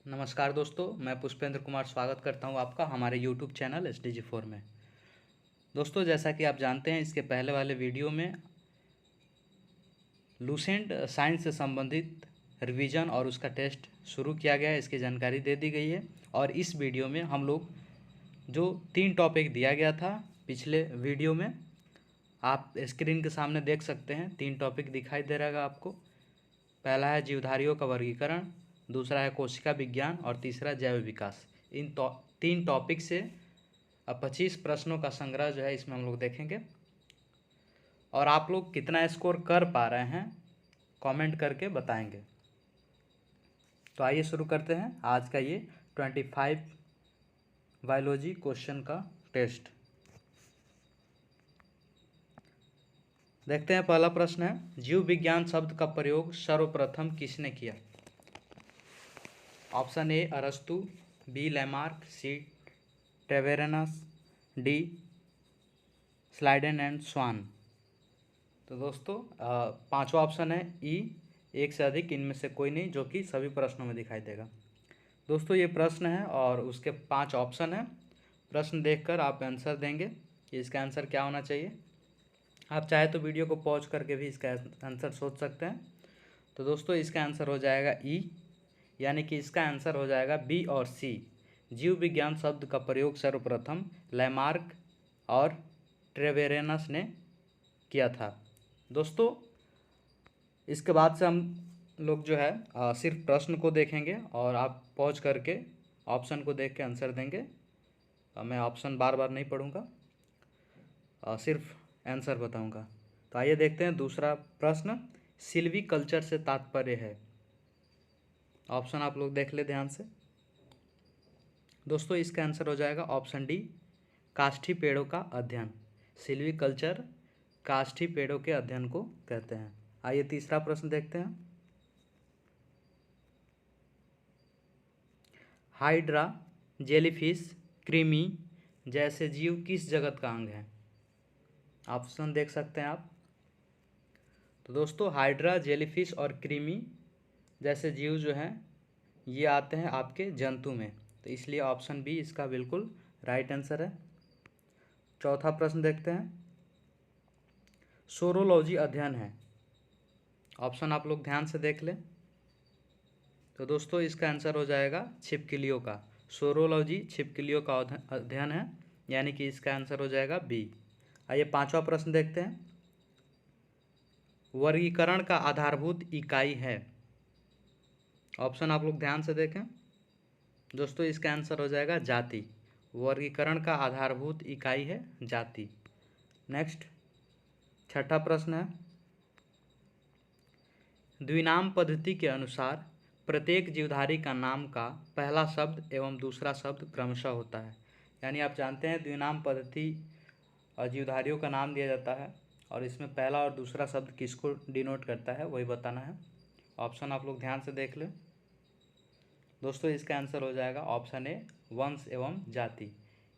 नमस्कार दोस्तों, मैं पुष्पेंद्र कुमार स्वागत करता हूं आपका हमारे YouTube चैनल SDG4 में। दोस्तों, जैसा कि आप जानते हैं, इसके पहले वाले वीडियो में लूसेंट साइंस से संबंधित रिवीजन और उसका टेस्ट शुरू किया गया है, इसकी जानकारी दे दी गई है। और इस वीडियो में हम लोग जो 3 टॉपिक दिया गया था पिछले वीडियो में, आप स्क्रीन के सामने देख सकते हैं। 3 टॉपिक दिखाई दे रहेगा आपको। पहला है जीवधारियों का वर्गीकरण, दूसरा है कोशिका विज्ञान और तीसरा जैव विकास। इन 3 टॉपिक से 25 प्रश्नों का संग्रह जो है इसमें हम लोग देखेंगे। और आप लोग कितना स्कोर कर पा रहे हैं कमेंट करके बताएंगे। तो आइए शुरू करते हैं आज का ये 25 बायोलॉजी क्वेश्चन का टेस्ट। देखते हैं, पहला प्रश्न है, जीव विज्ञान शब्द का प्रयोग सर्वप्रथम किसने किया? ऑप्शन ए अरस्तु, B Lamarck, C Treviranus, D Schleiden and Swann. तो दोस्तों पांचवा ऑप्शन है ई, एक से अधिक इनमें से कोई नहीं, जो कि सभी प्रश्नों में दिखाई देगा। दोस्तों ये प्रश्न है और उसके 5 ऑप्शन है। प्रश्न देखकर आप आंसर देंगे कि इसका आंसर क्या होना चाहिए। आप चाहे तो वीडियो को पॉज करके भी इसका आंसर सोच सकते हैं। तो दोस्तों इसका आंसर हो जाएगा ई, यानी कि इसका आंसर हो जाएगा बी और सी। जीव विज्ञान शब्द का प्रयोग सर्वप्रथम लैमार्क और ट्रेवेरेनस ने किया था। दोस्तों इसके बाद से हम लोग जो है सिर्फ प्रश्न को देखेंगे और आप पॉज करके ऑप्शन को देख के आंसर देंगे। मैं ऑप्शन बार बार नहीं पढ़ूंगा, सिर्फ आंसर बताऊंगा। तो आइए देखते हैं दूसरा प्रश्न, सिल्वी कल्चर से तात्पर्य है। ऑप्शन आप लोग देख ले ध्यान से। दोस्तों इसका आंसर हो जाएगा ऑप्शन डी, काष्ठी पेड़ों का अध्ययन। सिल्वी कल्चर काष्ठी पेड़ों के अध्ययन को कहते हैं। आइए तीसरा प्रश्न देखते हैं, हाइड्रा, जेलीफिश, कृमि जैसे जीव किस जगत का अंग है? ऑप्शन देख सकते हैं आप। तो दोस्तों हाइड्रा, जेलीफिश और कृमि जैसे जीव जो हैं ये आते हैं आपके जंतु में, तो इसलिए ऑप्शन बी इसका बिल्कुल राइट आंसर है। चौथा प्रश्न देखते हैं, सोरोलॉजी अध्ययन है। ऑप्शन आप लोग ध्यान से देख लें। तो दोस्तों इसका आंसर हो जाएगा छिपकलियों का। सोरोलॉजी छिपकलियों का अध्ययन है, यानी कि इसका आंसर हो जाएगा बी। आइए पांचवा प्रश्न देखते हैं, वर्गीकरण का आधारभूत इकाई है। ऑप्शन आप लोग ध्यान से देखें। दोस्तों इसका आंसर हो जाएगा जाति। वर्गीकरण का आधारभूत इकाई है जाति। नेक्स्ट छठा प्रश्न है, द्विनाम पद्धति के अनुसार प्रत्येक जीवधारी का नाम का पहला शब्द एवं दूसरा शब्द क्रमशः होता है। यानी आप जानते हैं द्विनाम पद्धति और जीवधारियों का नाम दिया जाता है और इसमें पहला और दूसरा शब्द किसको डिनोट करता है वही बताना है। ऑप्शन आप लोग ध्यान से देख लें। दोस्तों इसका आंसर हो जाएगा ऑप्शन ए, वंश एवं जाति।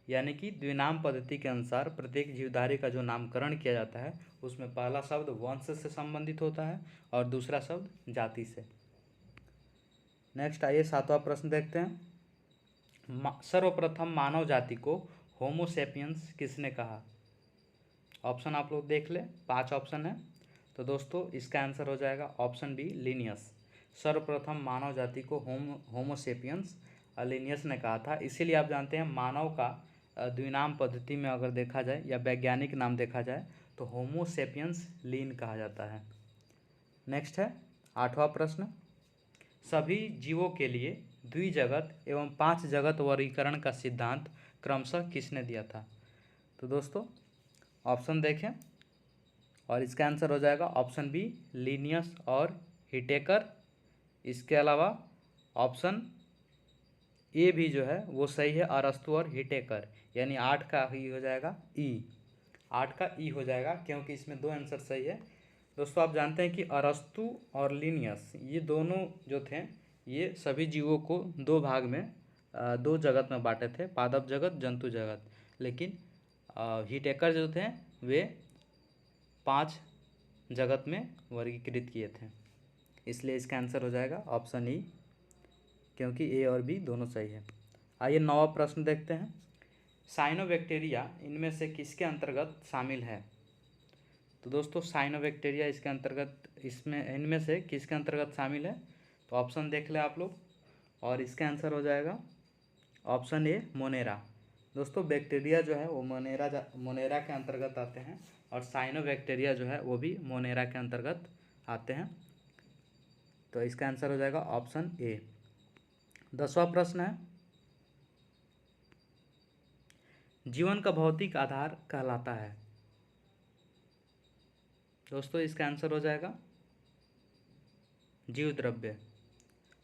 यानी कि द्विनाम पद्धति के अनुसार प्रत्येक जीवधारी का जो नामकरण किया जाता है उसमें पहला शब्द वंश से संबंधित होता है और दूसरा शब्द जाति से। नेक्स्ट आइए सातवां प्रश्न देखते हैं, सर्वप्रथम मानव जाति को होमो सेपियंस किसने कहा? ऑप्शन आप लोग देख ले, 5 ऑप्शन है। तो दोस्तों इसका आंसर हो जाएगा ऑप्शन बी, लिनियस। सर्वप्रथम मानव जाति को होमो सेपियंस लिनियस ने कहा था। इसीलिए आप जानते हैं मानव का द्विनाम पद्धति में अगर देखा जाए या वैज्ञानिक नाम देखा जाए तो होमो सेपियंस लीन कहा जाता है। नेक्स्ट है आठवां प्रश्न, सभी जीवों के लिए द्विजगत एवं 5 जगत वर्गीकरण का सिद्धांत क्रमशः किसने दिया था? तो दोस्तों ऑप्शन देखें और इसका आंसर हो जाएगा ऑप्शन बी, लिनियस और हिटेकर। इसके अलावा ऑप्शन ए भी जो है वो सही है, अरस्तु और हिटेकर। यानी 8 का ही हो जाएगा ई, 8 का ई हो जाएगा क्योंकि इसमें 2 आंसर सही है। दोस्तों आप जानते हैं कि अरस्तु और लिनियस ये दोनों जो थे ये सभी जीवों को 2 भाग में 2 जगत में बांटे थे, पादप जगत, जंतु जगत। लेकिन हिटेकर जो थे वे 5 जगत में वर्गीकृत किए थे। इसलिए इसका आंसर हो जाएगा ऑप्शन ई, क्योंकि ए और बी दोनों सही है। आइए 9वां प्रश्न देखते हैं। साइनोबैक्टीरिया इनमें से किसके अंतर्गत शामिल है? तो दोस्तों साइनोबैक्टीरिया इसके अंतर्गत इनमें से किसके अंतर्गत शामिल है? तो ऑप्शन देख लें आप लोग, और इसका आंसर हो जाएगा ऑप्शन ए मोनेरा। दोस्तों बैक्टीरिया जो है वो मोनेरा के अंतर्गत आते हैं, और साइनोबैक्टीरिया जो है वो भी मोनेरा के अंतर्गत आते हैं। तो इसका आंसर हो जाएगा ऑप्शन ए। 10वां प्रश्न है, जीवन का भौतिक आधार कहलाता है? दोस्तों इसका आंसर हो जाएगा जीव द्रव्य।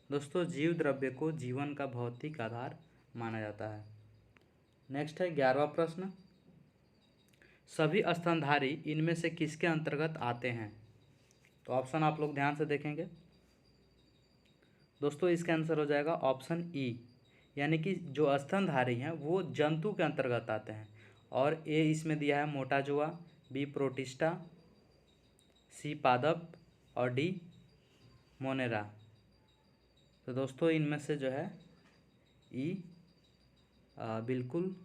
दोस्तों जीव द्रव्य को जीवन का भौतिक आधार माना जाता है। नेक्स्ट है 11वां प्रश्न, सभी स्तनधारी इनमें से किसके अंतर्गत आते हैं? तो ऑप्शन आप लोग ध्यान से देखेंगे। दोस्तों इसका आंसर हो जाएगा ऑप्शन ई, यानी कि जो स्तनधारी हैं वो जंतु के अंतर्गत आते हैं। और ए इसमें दिया है मोटा जुआ, बी प्रोटिस्टा, सी पादप और डी मोनेरा। तो दोस्तों इनमें से जो है ई बिल्कुल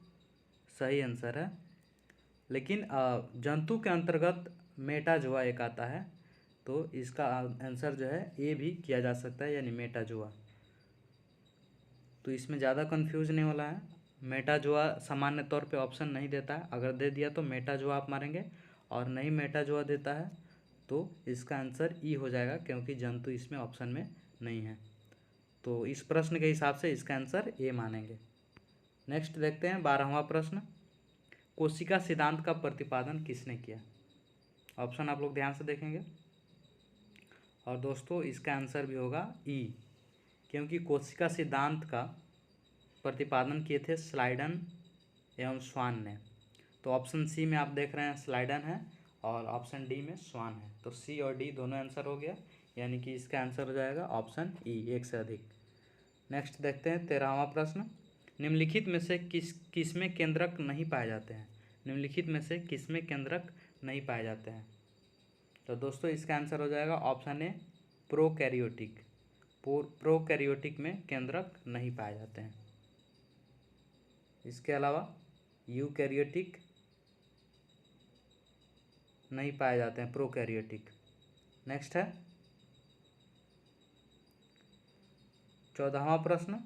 सही आंसर है, लेकिन जंतु के अंतर्गत मेटाजुआ एक आता है, तो इसका आंसर जो है ए भी किया जा सकता है, यानी मेटाजुआ। तो इसमें ज़्यादा कंफ्यूज नहीं होना है। मेटाजुआ सामान्य तौर पे ऑप्शन नहीं देता है, अगर दे दिया तो मेटाजुआ आप मारेंगे, और नहीं मेटाजुआ देता है तो इसका आंसर ई हो जाएगा, क्योंकि जंतु इसमें ऑप्शन में नहीं है। तो इस प्रश्न के हिसाब से इसका आंसर ए मानेंगे। नेक्स्ट देखते हैं 12वां प्रश्न, कोशिका सिद्धांत का प्रतिपादन किसने किया? ऑप्शन आप लोग ध्यान से देखेंगे, और दोस्तों इसका आंसर भी होगा ई, क्योंकि कोशिका सिद्धांत का प्रतिपादन किए थे स्लाइडन एवं स्वान ने। तो ऑप्शन सी में आप देख रहे हैं स्लाइडन है, और ऑप्शन डी में स्वान है। तो सी और डी दोनों आंसर हो गया, यानी कि इसका आंसर हो जाएगा ऑप्शन ई, एक से अधिक। नेक्स्ट देखते हैं 13वां प्रश्न, निम्नलिखित में से किसमें केंद्रक नहीं पाए जाते हैं? निम्नलिखित में से किसमें केंद्रक नहीं पाए जाते हैं? तो दोस्तों इसका आंसर हो जाएगा ऑप्शन ए प्रोकैरियोटिक। प्रोकैरियोटिक में केंद्रक नहीं पाए जाते हैं। इसके अलावा यूकैरियोटिक नहीं पाए जाते हैं, प्रोकैरियोटिक। नेक्स्ट है 14वां प्रश्न,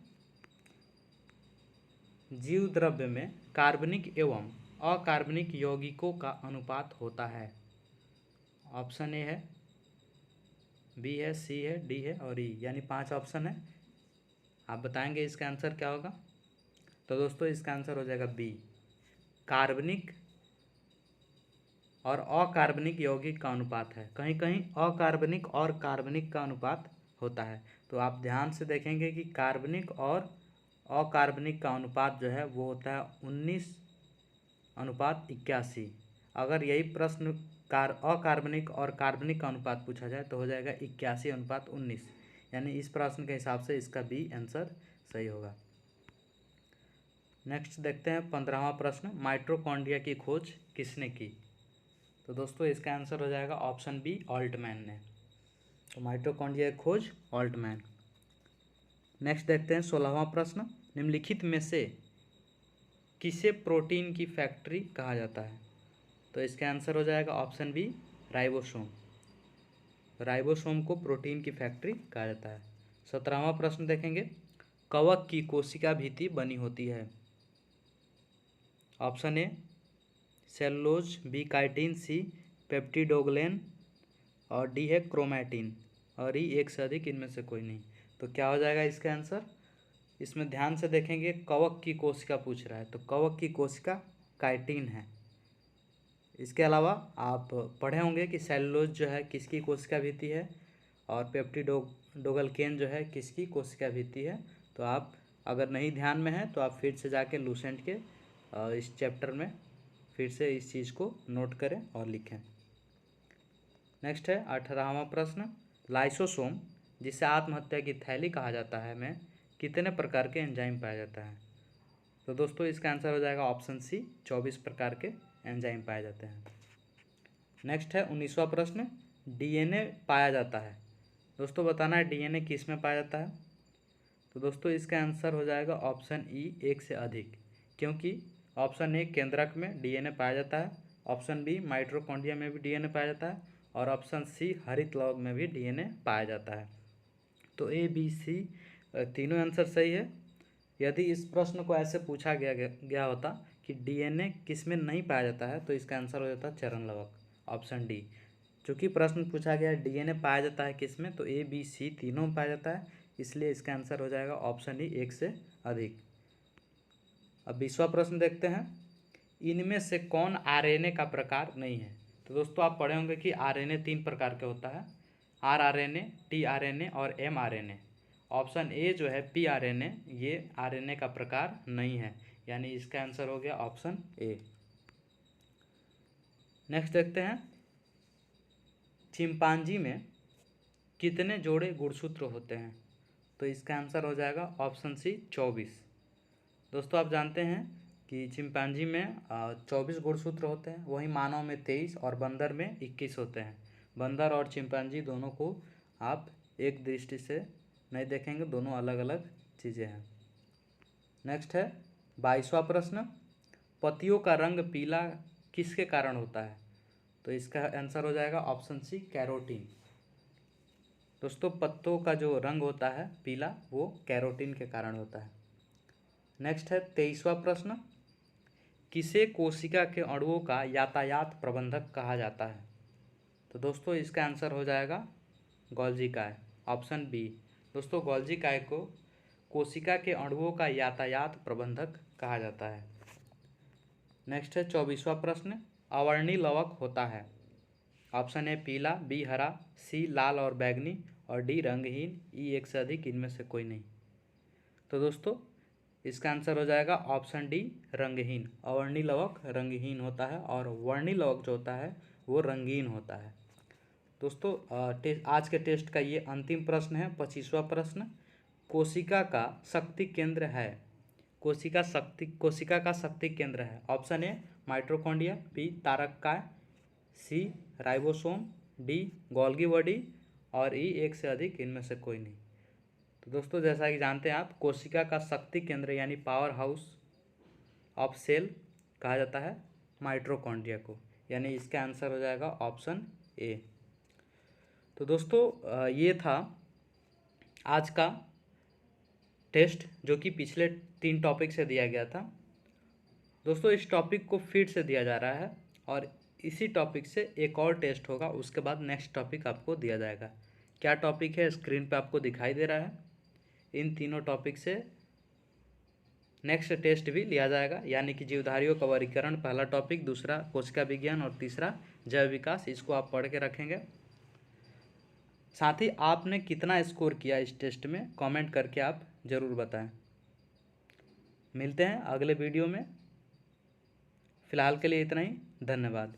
जीव द्रव्य में कार्बनिक एवं अकार्बनिक यौगिकों का अनुपात होता है? ऑप्शन ए है, बी है, सी है, डी है और ई, यानी 5 ऑप्शन है। आप बताएंगे इसका आंसर क्या होगा? तो दोस्तों इसका आंसर हो जाएगा बी, कार्बनिक और अकार्बनिक यौगिक का अनुपात है। कहीं कहीं अकार्बनिक और कार्बनिक का अनुपात होता है। तो आप ध्यान से देखेंगे कि कार्बनिक और अकार्बनिक का अनुपात जो है वो होता है 19:81। अगर यही प्रश्न अकार्बनिक और कार्बनिक का अनुपात पूछा जाए तो हो जाएगा 81:19, यानी इस प्रश्न के हिसाब से इसका बी आंसर सही होगा। नेक्स्ट देखते हैं 15वां प्रश्न, माइटोकॉन्ड्रिया की खोज किसने की? तो दोस्तों इसका आंसर हो जाएगा ऑप्शन बी, ऑल्टमैन ने। तो माइटोकॉन्ड्रिया की खोज ऑल्टमैन। नेक्स्ट देखते हैं 16वां प्रश्न, निम्नलिखित में से किसे प्रोटीन की फैक्ट्री कहा जाता है? तो इसका आंसर हो जाएगा ऑप्शन बी, राइबोसोम। राइबोसोम को प्रोटीन की फैक्ट्री कहा जाता है। 17वां प्रश्न देखेंगे, कवक की कोशिका भित्ति बनी होती है? Option A cellulose, B chitin, C peptidoglycan और डी है क्रोमैटिन, और ई एक से अधिक इनमें से कोई नहीं। तो क्या हो जाएगा इसका आंसर? इसमें ध्यान से देखेंगे, कवक की कोशिका पूछ रहा है, तो कवक की कोशिका काइटिन है। इसके अलावा आप पढ़े होंगे कि सेलुलोज जो है किसकी कोशिका भित्ति है, और पेप्टिडोग्लेन जो है किसकी कोशिका भित्ति है। तो आप अगर नहीं ध्यान में है तो आप फिर से जाके लूसेंट के इस चैप्टर में फिर से इस चीज़ को नोट करें और लिखें। नेक्स्ट है 18वां प्रश्न, लाइसोसोम जिसे आत्महत्या की थैली कहा जाता है में कितने प्रकार के एंजाइम पाया जाता है? तो दोस्तों इसका आंसर हो जाएगा ऑप्शन सी, 24 प्रकार के एंजाइम पाए जाते हैं। नेक्स्ट है 19वां प्रश्न, डीएनए पाया जाता है। दोस्तों बताना है डीएनए किस में पाया जाता है? तो दोस्तों इसका आंसर हो जाएगा ऑप्शन ई, एक से अधिक, क्योंकि ऑप्शन ए केंद्रक में डीएनए पाया जाता है, ऑप्शन बी माइटोकॉन्ड्रिया में भी डीएनए पाया जाता है और ऑप्शन सी हरित लौह में भी डीएनए पाया जाता है। तो ए बी सी तीनों आंसर सही है। यदि इस प्रश्न को ऐसे पूछा गया होता कि डीएनए किस में नहीं पाया जाता है, तो इसका आंसर हो जाता चरण लवक, ऑप्शन डी। चूँकि प्रश्न पूछा गया डीएनए पाया जाता है किस में, तो ए बी सी तीनों में पाया जाता है, इसलिए इसका आंसर हो जाएगा ऑप्शन डी, एक से अधिक। अब 20वां प्रश्न देखते हैं, इनमें से कौन आरएनए का प्रकार नहीं है। तो दोस्तों आप पढ़े होंगे कि आरएनए 3 प्रकार के होता है, आरआरएनए, टीआरएनए और एमआरएनए। ऑप्शन ए जो है पीआरएनए, ये आरएनए का प्रकार नहीं है, यानी इसका आंसर हो गया ऑप्शन ए। नेक्स्ट देखते हैं, चिंपांजी में कितने जोड़े गुणसूत्र होते हैं। तो इसका आंसर हो जाएगा ऑप्शन सी, 24। दोस्तों आप जानते हैं कि चिंपांजी में 24 गुणसूत्र होते हैं, वहीं मानव में 23 और बंदर में 21 होते हैं। बंदर और चिंपांजी दोनों को आप एक दृष्टि से नहीं देखेंगे, दोनों अलग अलग चीज़ें हैं। नेक्स्ट है 22वां प्रश्न, पत्तियों का रंग पीला किसके कारण होता है। तो इसका आंसर हो जाएगा ऑप्शन सी, कैरोटीन। दोस्तों पत्तों का जो रंग होता है पीला, वो कैरोटीन के कारण होता है। नेक्स्ट है 23वां प्रश्न, किसे कोशिका के अणुओं का यातायात प्रबंधक कहा जाता है। तो दोस्तों इसका आंसर हो जाएगा गोल्जी काय, ऑप्शन बी। दोस्तों गोल्जी काय को कोशिका के अणुओं का यातायात प्रबंधक कहा जाता है। नेक्स्ट है 24वां प्रश्न, अवर्णीय लवक होता है। ऑप्शन ए पीला, बी हरा, सी लाल और बैंगनी और डी रंगहीन, ई एक से अधिक, इनमें से कोई नहीं। तो दोस्तों इसका आंसर हो जाएगा ऑप्शन डी, रंगहीन। अवर्णीय लवक रंगहीन होता है और वर्णीय लवक जो होता है वो रंगीन होता है। दोस्तों आज के टेस्ट का ये अंतिम प्रश्न है, 25वां प्रश्न, कोशिका का शक्ति केंद्र है। कोशिका का शक्ति केंद्र है। ऑप्शन ए माइटोकॉन्ड्रिया, बी तारककाय, C ribosome, D Golgi body और ई एक से अधिक, इनमें से कोई नहीं। तो दोस्तों जैसा कि जानते हैं आप, कोशिका का शक्ति केंद्र यानी पावर हाउस ऑफ सेल कहा जाता है माइटोकॉन्ड्रिया को, यानी इसका आंसर हो जाएगा ऑप्शन ए। तो दोस्तों ये था आज का टेस्ट, जो कि पिछले 3 टॉपिक से दिया गया था। दोस्तों इस टॉपिक को फिर से दिया जा रहा है और इसी टॉपिक से एक और टेस्ट होगा, उसके बाद नेक्स्ट टॉपिक आपको दिया जाएगा। क्या टॉपिक है स्क्रीन पे आपको दिखाई दे रहा है। इन तीनों टॉपिक से नेक्स्ट टेस्ट भी लिया जाएगा, यानी कि जीवधारियों का वर्गीकरण पहला टॉपिक, दूसरा कोशिका विज्ञान और तीसरा जैव विकास। इसको आप पढ़ के रखेंगे। साथ ही आपने कितना स्कोर किया इस टेस्ट में, कमेंट करके आप ज़रूर बताएं। मिलते हैं अगले वीडियो में। फ़िलहाल के लिए इतना ही, धन्यवाद।